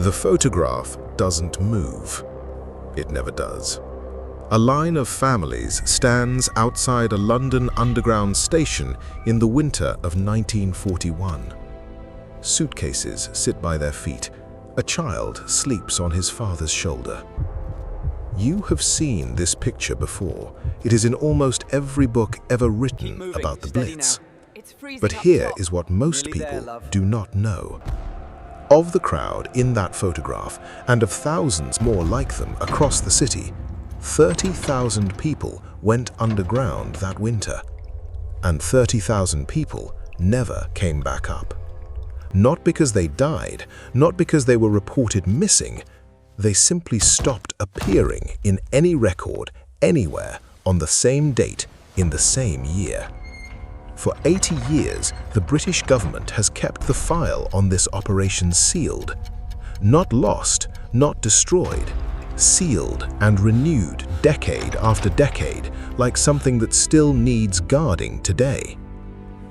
The photograph doesn't move. It never does. A line of families stands outside a London Underground station in the winter of 1941. Suitcases sit by their feet. A child sleeps on his father's shoulder. You have seen this picture before. It is in almost every book ever written about the Blitz. But here is what most people do not know. Of the crowd in that photograph, and of thousands more like them across the city, 30,000 people went underground that winter, and 30,000 people never came back up. Not because they died, not because they were reported missing, they simply stopped appearing in any record anywhere on the same date in the same year. For 80 years, the British government has kept the file on this operation sealed. Not lost, not destroyed, sealed and renewed decade after decade, like something that still needs guarding today.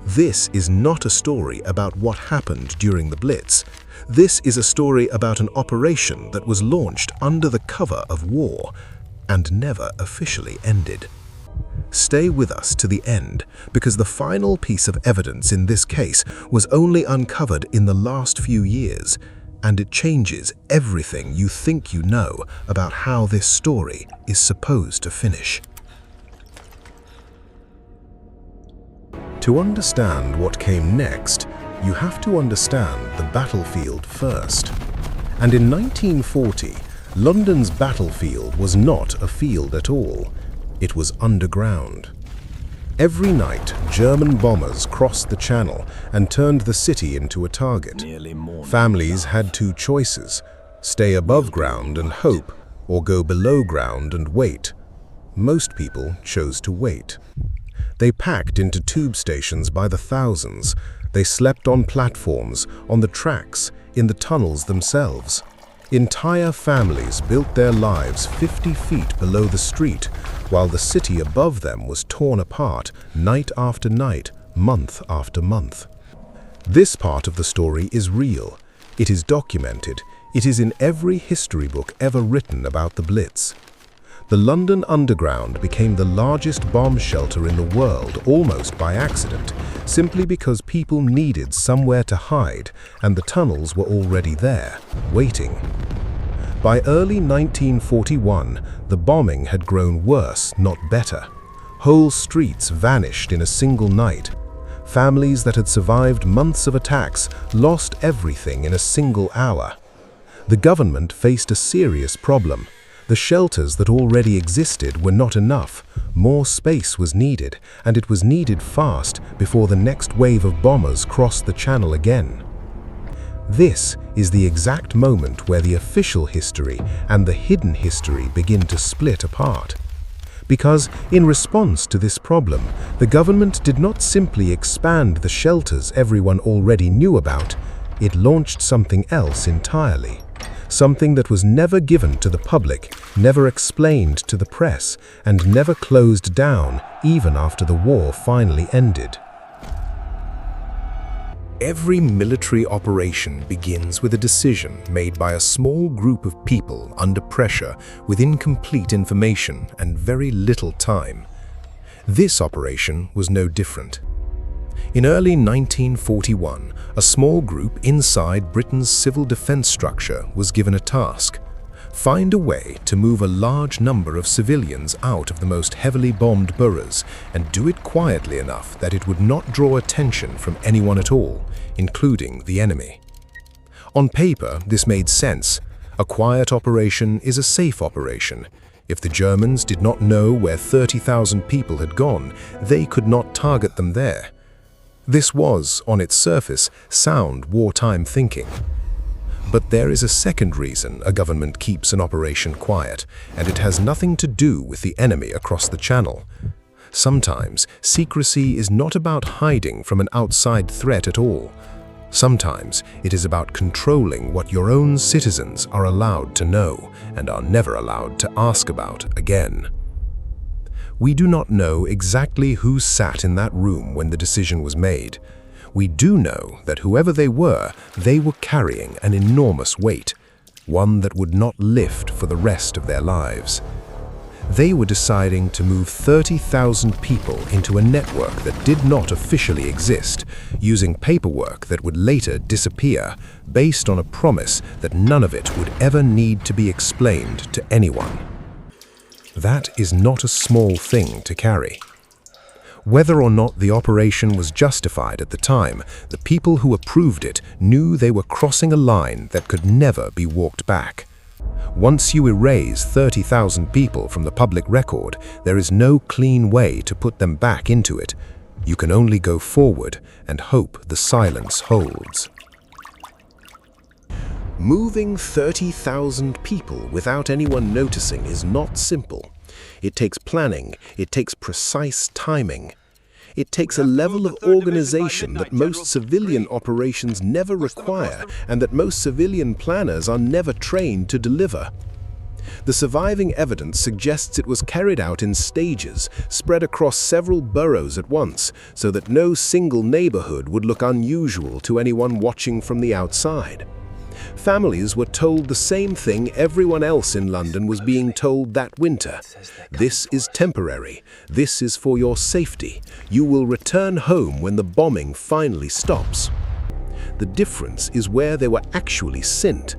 This is not a story about what happened during the Blitz. This is a story about an operation that was launched under the cover of war and never officially ended. Stay with us to the end, because the final piece of evidence in this case was only uncovered in the last few years, and it changes everything you think you know about how this story is supposed to finish. To understand what came next, you have to understand the battlefield first. And in 1940, London's battlefield was not a field at all. It was underground. Every night, German bombers crossed the Channel and turned the city into a target. Families had two choices: stay above ground and hope, or go below ground and wait. Most people chose to wait. They packed into tube stations by the thousands. They slept on platforms, on the tracks, in the tunnels themselves. Entire families built their lives 50 feet below the street, while the city above them was torn apart night after night, month after month. This part of the story is real. It is documented. It is in every history book ever written about the Blitz. The London Underground became the largest bomb shelter in the world almost by accident, simply because people needed somewhere to hide, and the tunnels were already there, waiting. By early 1941, the bombing had grown worse, not better. Whole streets vanished in a single night. Families that had survived months of attacks lost everything in a single hour. The government faced a serious problem. The shelters that already existed were not enough. More space was needed, and it was needed fast before the next wave of bombers crossed the Channel again. This is the exact moment where the official history and the hidden history begin to split apart. Because, in response to this problem, the government did not simply expand the shelters everyone already knew about, it launched something else entirely. Something that was never given to the public, never explained to the press, and never closed down even after the war finally ended. Every military operation begins with a decision made by a small group of people under pressure with incomplete information and very little time. This operation was no different. In early 1941, a small group inside Britain's civil defense structure was given a task: find a way to move a large number of civilians out of the most heavily bombed boroughs and do it quietly enough that it would not draw attention from anyone at all, including the enemy. On paper, this made sense. A quiet operation is a safe operation. If the Germans did not know where 30,000 people had gone, they could not target them there. This was, on its surface, sound wartime thinking. But there is a second reason a government keeps an operation quiet, and it has nothing to do with the enemy across the Channel. Sometimes, secrecy is not about hiding from an outside threat at all. Sometimes, it is about controlling what your own citizens are allowed to know and are never allowed to ask about again. We do not know exactly who sat in that room when the decision was made. We do know that whoever they were carrying an enormous weight. one that would not lift for the rest of their lives. They were deciding to move 30,000 people into a network that did not officially exist, using paperwork that would later disappear, based on a promise that none of it would ever need to be explained to anyone. That is not a small thing to carry. Whether or not the operation was justified at the time, the people who approved it knew they were crossing a line that could never be walked back. Once you erase 30,000 people from the public record, there is no clean way to put them back into it. You can only go forward and hope the silence holds. Moving 30,000 people without anyone noticing is not simple. It takes planning, it takes precise timing. It takes a level of organization that most civilian operations never require and that most civilian planners are never trained to deliver. The surviving evidence suggests it was carried out in stages, spread across several boroughs at once, so that no single neighborhood would look unusual to anyone watching from the outside. Families were told the same thing everyone else in London was being told that winter. This is temporary. This is for your safety. You will return home when the bombing finally stops. The difference is where they were actually sent.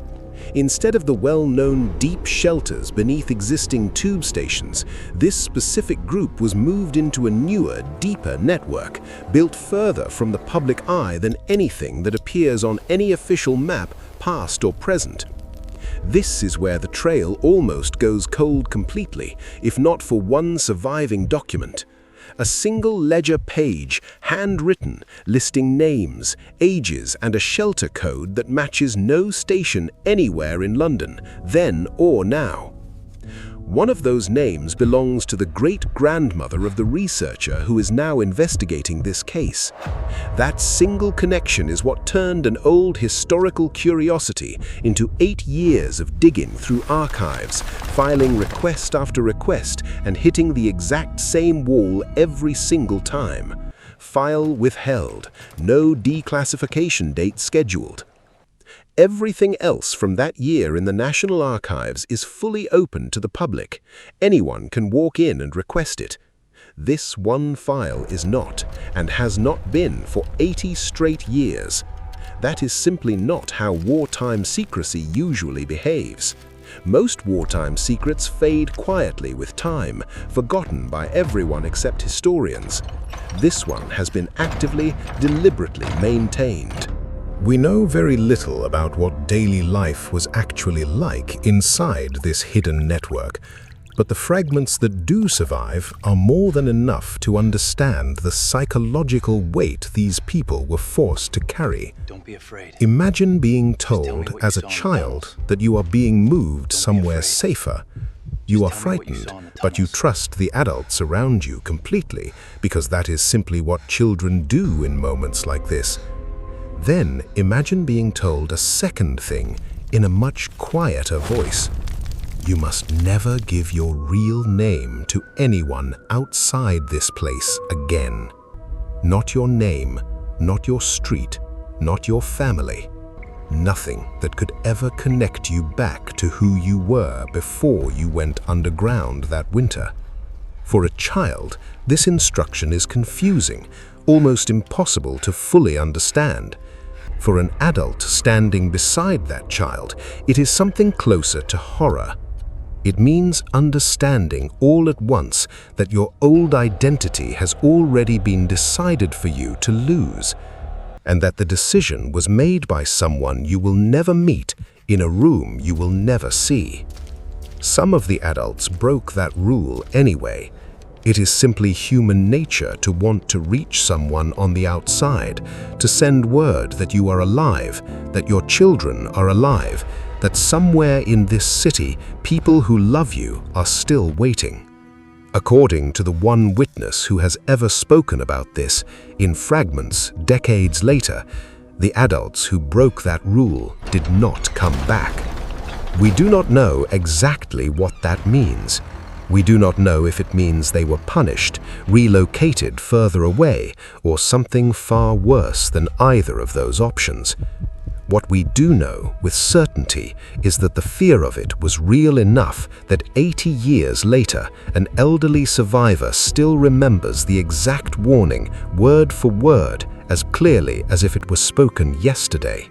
Instead of the well-known deep shelters beneath existing tube stations, this specific group was moved into a newer, deeper network, built further from the public eye than anything that appears on any official map, past or present. This is where the trail almost goes cold completely, if not for one surviving document. A single ledger page, handwritten, listing names, ages, and a shelter code that matches no station anywhere in London, then or now. One of those names belongs to the great-grandmother of the researcher who is now investigating this case. That single connection is what turned an old historical curiosity into 8 years of digging through archives, filing request after request, and hitting the exact same wall every single time. File withheld, no declassification date scheduled. Everything else from that year in the National Archives is fully open to the public. Anyone can walk in and request it. This one file is not, and has not been for 80 straight years. That is simply not how wartime secrecy usually behaves. Most wartime secrets fade quietly with time, forgotten by everyone except historians. This one has been actively, deliberately maintained. We know very little about what daily life was actually like inside this hidden network, but the fragments that do survive are more than enough to understand the psychological weight these people were forced to carry. Don't be afraid. Imagine being told as a child that you are being moved somewhere safer. You are frightened, but you trust the adults around you completely, because that is simply what children do in moments like this. Then imagine being told a second thing in a much quieter voice. You must never give your real name to anyone outside this place again. Not your name, not your street, not your family. Nothing that could ever connect you back to who you were before you went underground that winter. For a child, this instruction is confusing, almost impossible to fully understand. For an adult standing beside that child, it is something closer to horror. It means understanding all at once that your old identity has already been decided for you to lose, and that the decision was made by someone you will never meet in a room you will never see. Some of the adults broke that rule anyway. It is simply human nature to want to reach someone on the outside, to send word that you are alive, that your children are alive, that somewhere in this city, people who love you are still waiting. According to the one witness who has ever spoken about this, in fragments decades later, the adults who broke that rule did not come back. We do not know exactly what that means. We do not know if it means they were punished, relocated further away, or something far worse than either of those options. What we do know with certainty is that the fear of it was real enough that 80 years later, an elderly survivor still remembers the exact warning, word for word, as clearly as if it was spoken yesterday.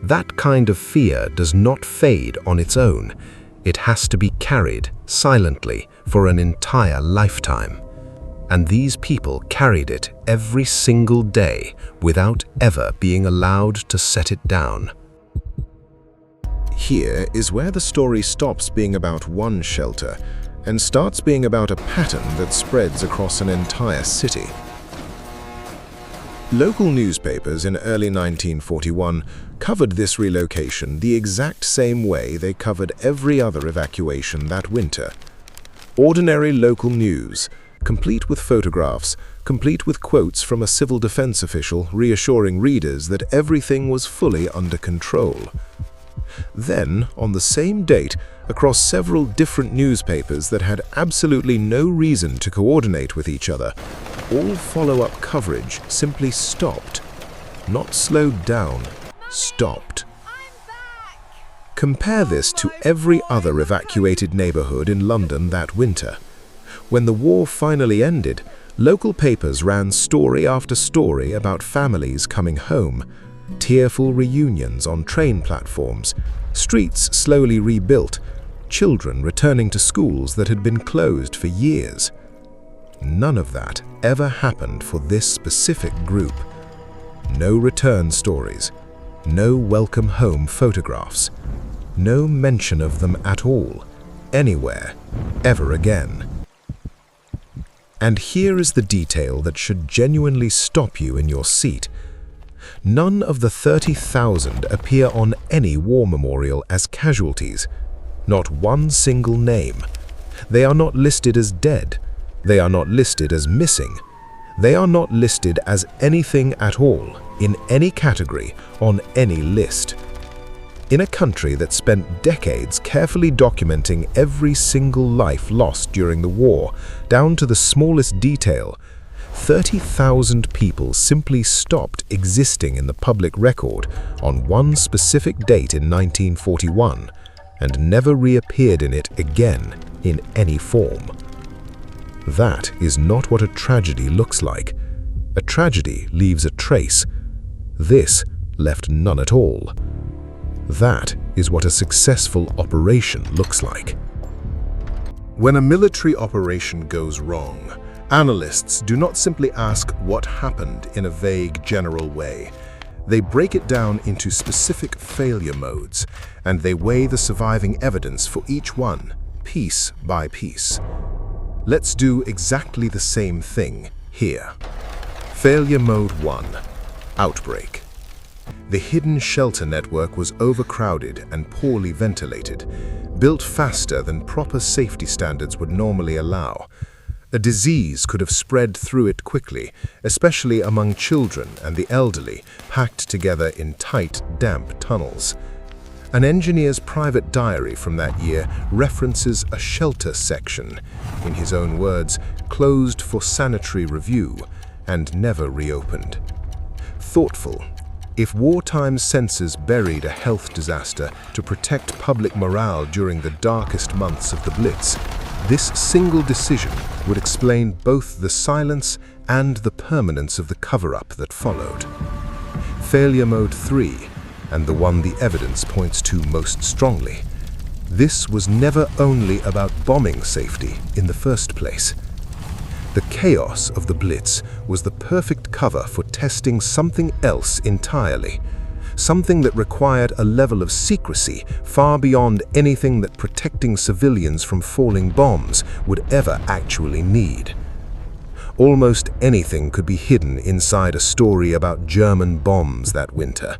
That kind of fear does not fade on its own. It has to be carried silently for an entire lifetime. And these people carried it every single day without ever being allowed to set it down. Here is where the story stops being about one shelter and starts being about a pattern that spreads across an entire city. Local newspapers in early 1941 covered this relocation the exact same way they covered every other evacuation that winter. Ordinary local news, complete with photographs, complete with quotes from a civil defense official reassuring readers that everything was fully under control. Then, on the same date, across several different newspapers that had absolutely no reason to coordinate with each other, all follow-up coverage simply stopped. Not slowed down, stopped. Compare this to every other evacuated neighborhood in London that winter. When the war finally ended, local papers ran story after story about families coming home, tearful reunions on train platforms, streets slowly rebuilt, children returning to schools that had been closed for years. None of that ever happened for this specific group. No return stories, no welcome home photographs, no mention of them at all, anywhere, ever again. And here is the detail that should genuinely stop you in your seat. None of the 30,000 appear on any war memorial as casualties. Not one single name. They are not listed as dead. They are not listed as missing. They are not listed as anything at all, in any category, on any list. In a country that spent decades carefully documenting every single life lost during the war, down to the smallest detail, 30,000 people simply stopped existing in the public record on one specific date in 1941 and never reappeared in it again in any form. That is not what a tragedy looks like. A tragedy leaves a trace. This left none at all. That is what a successful operation looks like. When a military operation goes wrong, analysts do not simply ask what happened in a vague general way. They break it down into specific failure modes, and they weigh the surviving evidence for each one, piece by piece. Let's do exactly the same thing here. Failure Mode 1. Outbreak. The hidden shelter network was overcrowded and poorly ventilated, built faster than proper safety standards would normally allow. A disease could have spread through it quickly, especially among children and the elderly, packed together in tight, damp tunnels. An engineer's private diary from that year references a shelter section, in his own words, closed for sanitary review and never reopened. Thoughtful. If wartime censors buried a health disaster to protect public morale during the darkest months of the Blitz, this single decision would explain both the silence and the permanence of the cover-up that followed. Failure Mode 3, and the one the evidence points to most strongly. This was never only about bombing safety in the first place. The chaos of the Blitz was the perfect cover for testing something else entirely, something that required a level of secrecy far beyond anything that protecting civilians from falling bombs would ever actually need. Almost anything could be hidden inside a story about German bombs that winter,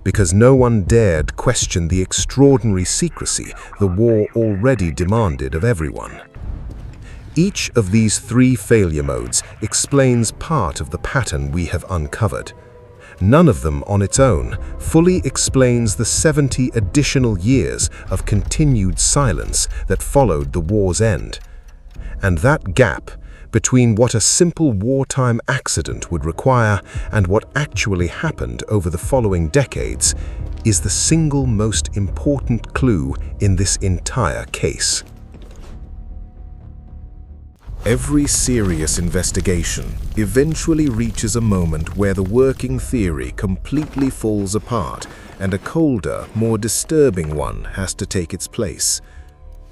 because no one dared question the extraordinary secrecy the war already demanded of everyone. Each of these three failure modes explains part of the pattern we have uncovered. None of them on its own fully explains the 70 additional years of continued silence that followed the war's end. And that gap between what a simple wartime accident would require and what actually happened over the following decades is the single most important clue in this entire case. Every serious investigation eventually reaches a moment where the working theory completely falls apart and a colder, more disturbing one has to take its place.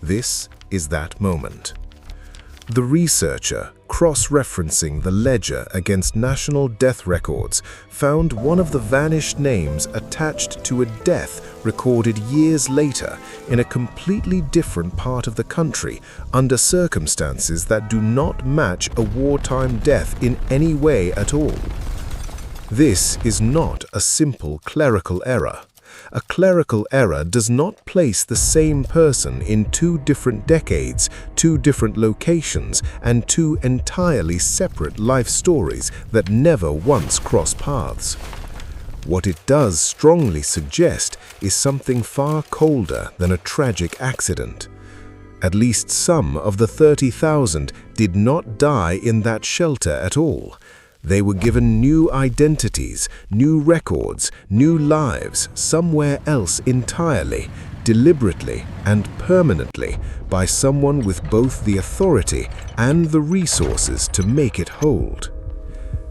This is that moment. The researcher, cross-referencing the ledger against national death records, found one of the vanished names attached to a death recorded years later in a completely different part of the country under circumstances that do not match a wartime death in any way at all. This is not a simple clerical error. A clerical error does not place the same person in two different decades, two different locations, and two entirely separate life stories that never once cross paths. What it does strongly suggest is something far colder than a tragic accident. At least some of the 30,000 did not die in that shelter at all. They were given new identities, new records, new lives somewhere else entirely, deliberately and permanently by someone with both the authority and the resources to make it hold.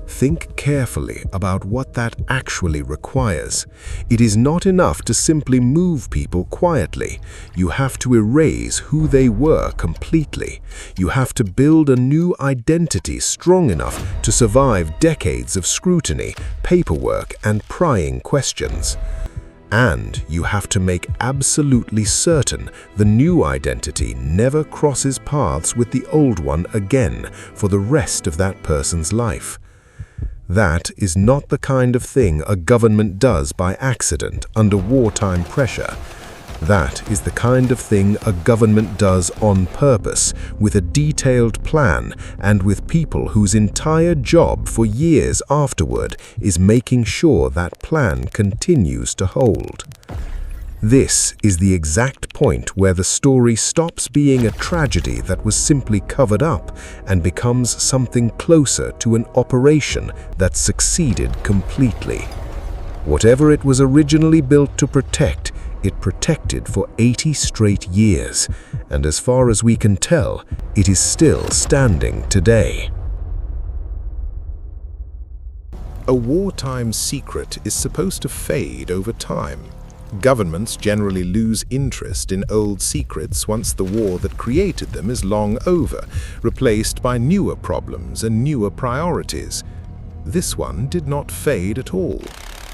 Think carefully about what that actually requires. It is not enough to simply move people quietly. You have to erase who they were completely. You have to build a new identity strong enough to survive decades of scrutiny, paperwork, and prying questions. And you have to make absolutely certain the new identity never crosses paths with the old one again for the rest of that person's life. That is not the kind of thing a government does by accident under wartime pressure. That is the kind of thing a government does on purpose, with a detailed plan and with people whose entire job for years afterward is making sure that plan continues to hold. This is the exact point where the story stops being a tragedy that was simply covered up and becomes something closer to an operation that succeeded completely. Whatever it was originally built to protect, it protected for 80 straight years, and as far as we can tell, it is still standing today. A wartime secret is supposed to fade over time. Governments generally lose interest in old secrets once the war that created them is long over, replaced by newer problems and newer priorities. This one did not fade at all.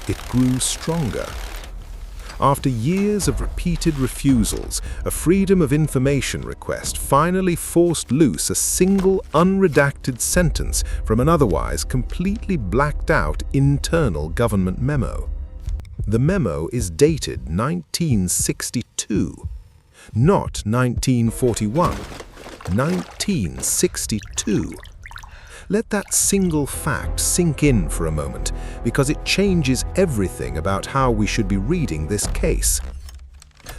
It grew stronger. After years of repeated refusals, a Freedom of Information request finally forced loose a single unredacted sentence from an otherwise completely blacked out internal government memo. The memo is dated 1962, not 1941, 1962. Let that single fact sink in for a moment, because it changes everything about how we should be reading this case.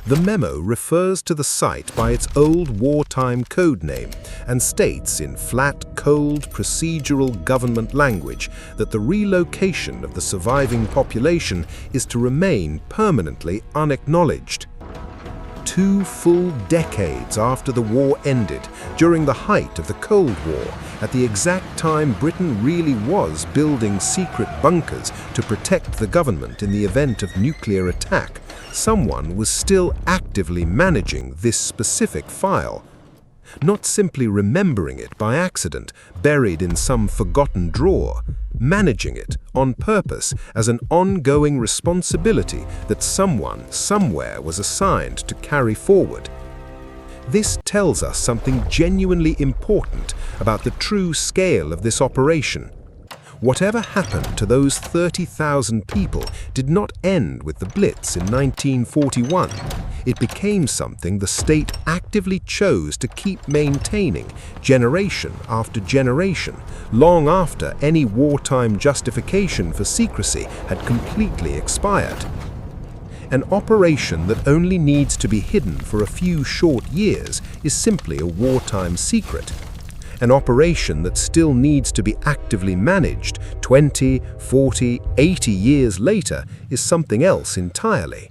The memo refers to the site by its old wartime code name and states in flat, cold, procedural government language that the relocation of the surviving population is to remain permanently unacknowledged. 2 full decades after the war ended, during the height of the Cold War, at the exact time Britain really was building secret bunkers to protect the government in the event of nuclear attack, someone was still actively managing this specific file. Not simply remembering it by accident, buried in some forgotten drawer, managing it on purpose as an ongoing responsibility that someone somewhere was assigned to carry forward. This tells us something genuinely important about the true scale of this operation. Whatever happened to those 30,000 people did not end with the Blitz in 1941. It became something the state actively chose to keep maintaining generation after generation, long after any wartime justification for secrecy had completely expired. An operation that only needs to be hidden for a few short years is simply a wartime secret. An operation that still needs to be actively managed 20, 40, 80 years later is something else entirely.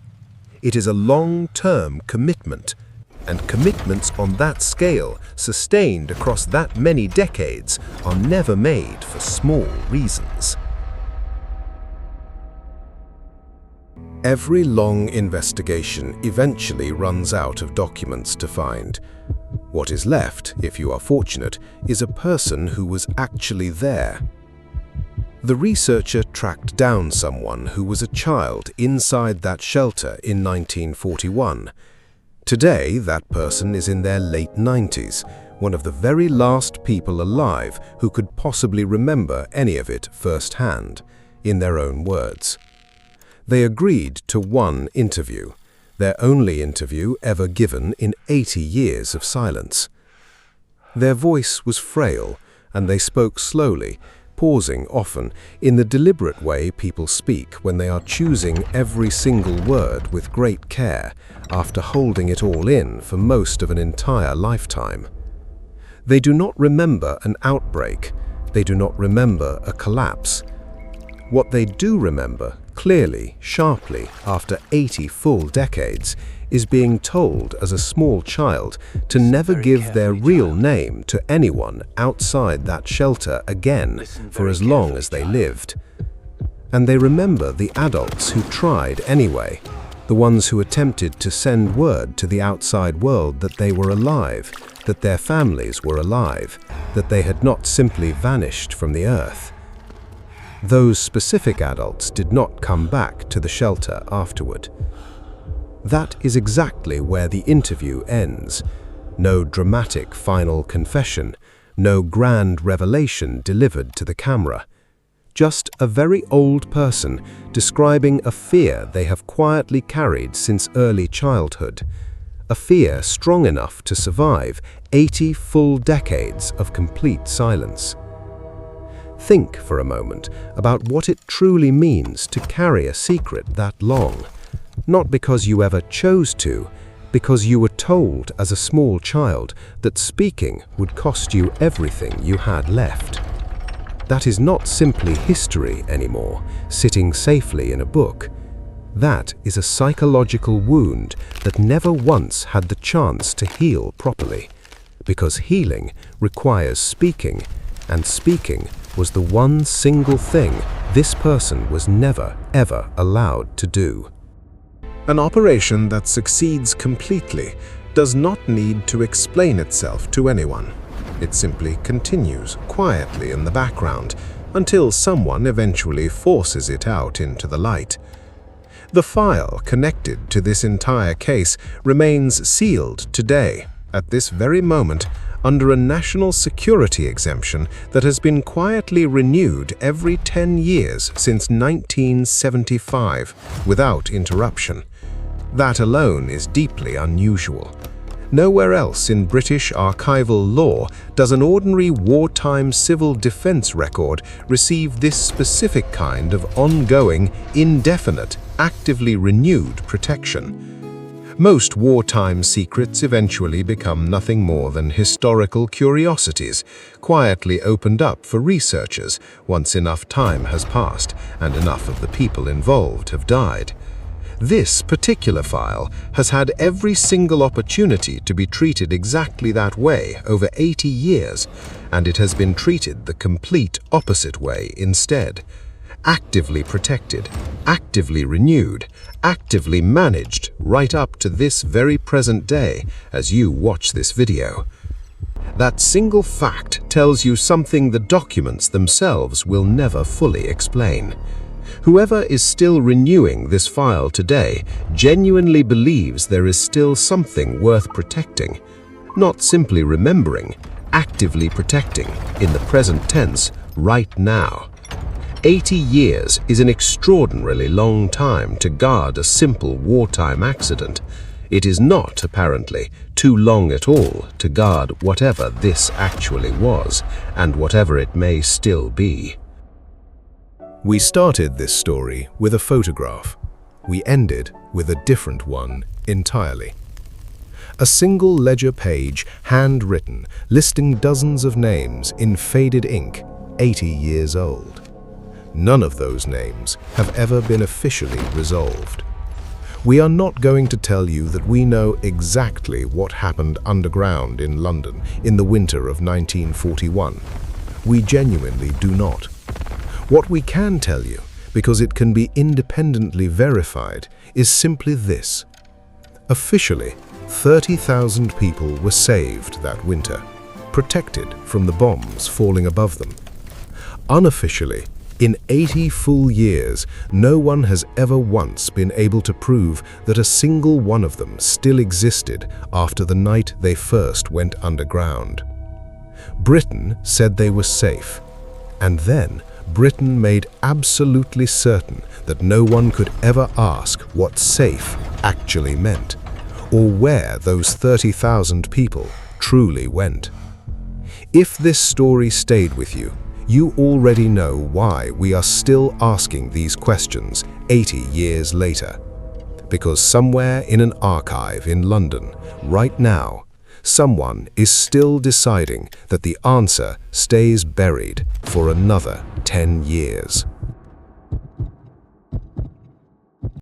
It is a long-term commitment, and commitments on that scale, sustained across that many decades, are never made for small reasons. Every long investigation eventually runs out of documents to find. What is left, if you are fortunate, is a person who was actually there. The researcher tracked down someone who was a child inside that shelter in 1941. Today, that person is in their late 90s, one of the very last people alive who could possibly remember any of it firsthand, in their own words. They agreed to one interview, their only interview ever given in 80 years of silence. Their voice was frail, and they spoke slowly, pausing often, in the deliberate way people speak when they are choosing every single word with great care, after holding it all in for most of an entire lifetime. They do not remember an outbreak. They do not remember a collapse. What they do remember, clearly, sharply, after 80 full decades, is being told as a small child to never give their real name to anyone outside that shelter again for as long as they lived. And they remember the adults who tried anyway, the ones who attempted to send word to the outside world that they were alive, that their families were alive, that they had not simply vanished from the earth. Those specific adults did not come back to the shelter afterward. That is exactly where the interview ends. No dramatic final confession, no grand revelation delivered to the camera. Just a very old person describing a fear they have quietly carried since early childhood. A fear strong enough to survive 80 full decades of complete silence. Think for a moment about what it truly means to carry a secret that long. Not because you ever chose to, because you were told as a small child that speaking would cost you everything you had left. That is not simply history anymore, sitting safely in a book. That is a psychological wound that never once had the chance to heal properly, because healing requires speaking, and speaking was the one single thing this person was never, ever allowed to do. An operation that succeeds completely does not need to explain itself to anyone. It simply continues quietly in the background until someone eventually forces it out into the light. The file connected to this entire case remains sealed today, at this very moment, under a national security exemption that has been quietly renewed every 10 years since 1975, without interruption. That alone is deeply unusual. Nowhere else in British archival law does an ordinary wartime civil defense record receive this specific kind of ongoing, indefinite, actively renewed protection. Most wartime secrets eventually become nothing more than historical curiosities, quietly opened up for researchers once enough time has passed and enough of the people involved have died. This particular file has had every single opportunity to be treated exactly that way over 80 years, and it has been treated the complete opposite way instead. Actively protected, actively renewed, actively managed right up to this very present day as you watch this video. That single fact tells you something the documents themselves will never fully explain. Whoever is still renewing this file today genuinely believes there is still something worth protecting, not simply remembering, actively protecting in the present tense right now. 80 years is an extraordinarily long time to guard a simple wartime accident. It is not, apparently, too long at all to guard whatever this actually was, and whatever it may still be. We started this story with a photograph. We ended with a different one entirely. A single ledger page, handwritten, listing dozens of names in faded ink, 80 years old. None of those names have ever been officially resolved. We are not going to tell you that we know exactly what happened underground in London in the winter of 1941. We genuinely do not. What we can tell you, because it can be independently verified, is simply this. Officially, 30,000 people were saved that winter, protected from the bombs falling above them. Unofficially, in 80 full years, no one has ever once been able to prove that a single one of them still existed after the night they first went underground. Britain said they were safe, and then Britain made absolutely certain that no one could ever ask what safe actually meant, or where those 30,000 people truly went. If this story stayed with you, you already know why we are still asking these questions 80 years later. Because somewhere in an archive in London, right now, someone is still deciding that the answer stays buried for another 10 years.